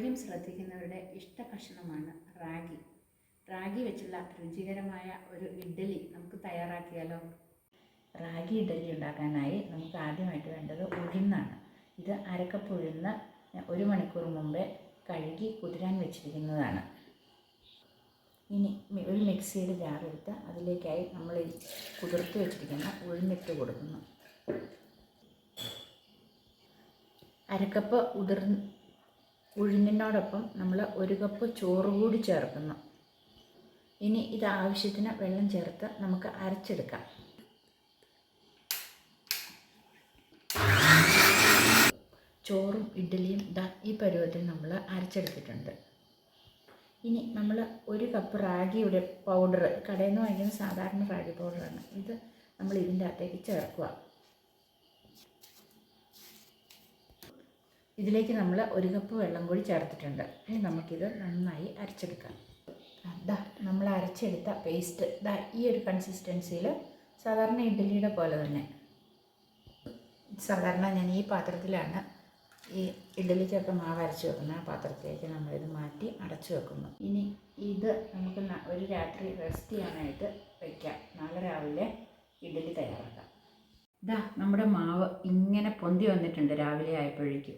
ആരോഗ്യം ശ്രദ്ധിക്കുന്നവരുടെ ഇഷ്ടഭക്ഷണമാണ് റാഗി. റാഗി വെച്ചുള്ള രുചികരമായ ഒരു ഇഡ്ഡലി നമുക്ക് തയ്യാറാക്കിയാലോ? റാഗി ഇഡ്ഡലി ഉണ്ടാക്കാനായി നമുക്ക് ആദ്യമായിട്ട് വേണ്ടത് ഉഴുന്നാണ്. ഇത് അരക്കപ്പ് ഉഴുന്ന് 1 മണിക്കൂർ മുമ്പേ കഴുകി കുതിരാൻ വെച്ചിരിക്കുന്നതാണ്. ഇനി ഒരു മിക്സിയുടെ ജാറെടുത്ത് അതിലേക്കായി നമ്മൾ കുതിർത്ത് വെച്ചിരിക്കുന്ന ഉഴുന്നിട്ട് കൊടുക്കുന്നു. അരക്കപ്പ് ഉഴുന്നിനോടൊപ്പം നമ്മൾ 1 കപ്പ് ചോറ് കൂടി ചേർക്കുന്നു. ഇനി ഇത് ആവശ്യത്തിന് വെള്ളം ചേർത്ത് നമുക്ക് അരച്ചെടുക്കാം. ചോറും ഇഡ്ഡലിയും ഈ പരുവത്തിൽ നമ്മൾ അരച്ചെടുത്തിട്ടുണ്ട്. ഇനി നമ്മൾ 1 കപ്പ് റാഗിയുടെ പൗഡർ, കടയിൽ നിന്ന് വാങ്ങിക്കുന്ന സാധാരണ റാഗി പൗഡറാണ് ഇത്, നമ്മൾ ഇതിൻ്റെ അകത്തേക്ക് ചേർക്കുക. ഇതിലേക്ക് നമ്മൾ 1 കപ്പ് വെള്ളം കൂടി ചേർത്തിട്ടുണ്ട്. ഇനി നമുക്കിത് നന്നായി അരച്ചെടുക്കാം. നമ്മൾ അരച്ചെടുത്ത പേസ്റ്റ് ഈ ഒരു കൺസിസ്റ്റൻസിയിൽ, സാധാരണ ഇഡ്ഡലിയുടെ പോലെ തന്നെ. സാധാരണ ഞാൻ ഈ പാത്രത്തിലാണ് ഈ ഇഡ്ഡലിക്കൊക്കെ മാവ് അരച്ച് വെക്കുന്നത്. ആ പാത്രത്തിലേക്ക് നമ്മളിത് മാറ്റി അടച്ചു വെക്കുന്നു. ഇനി ഇത് നമുക്ക് ഒരു രാത്രി റെസ്റ്റ് ചെയ്യാനായിട്ട് വയ്ക്കാം. നാളെ രാവിലെ ഇഡ്ഡലി തയ്യാറാക്കാം. നമ്മുടെ മാവ് ഇങ്ങനെ പൊന്തി വന്നിട്ടുണ്ട് രാവിലെ ആയപ്പോഴേക്കും.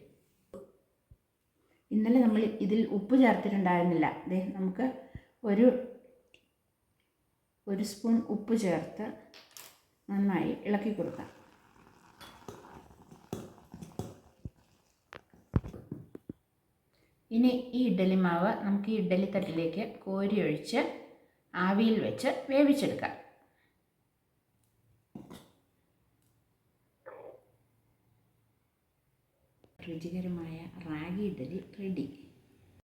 ഇന്നലെ നമ്മൾ ഇതിൽ ഉപ്പ് ചേർത്തിട്ടുണ്ടായിരുന്നില്ല. നമുക്ക് ഒരു സ്പൂൺ ഉപ്പ് ചേർത്ത് നന്നായി ഇളക്കി കൊടുക്കാം. ഇനി ഈ ഇഡ്ഡലി മാവ് നമുക്ക് ഈ ഇഡ്ഡലി തട്ടിലേക്ക് കോരി ഒഴിച്ച് ആവിയിൽ വെച്ച് വേവിച്ചെടുക്കാം. രുചികരമായ റാഗി ഇഡ്ഡലി റെഡി.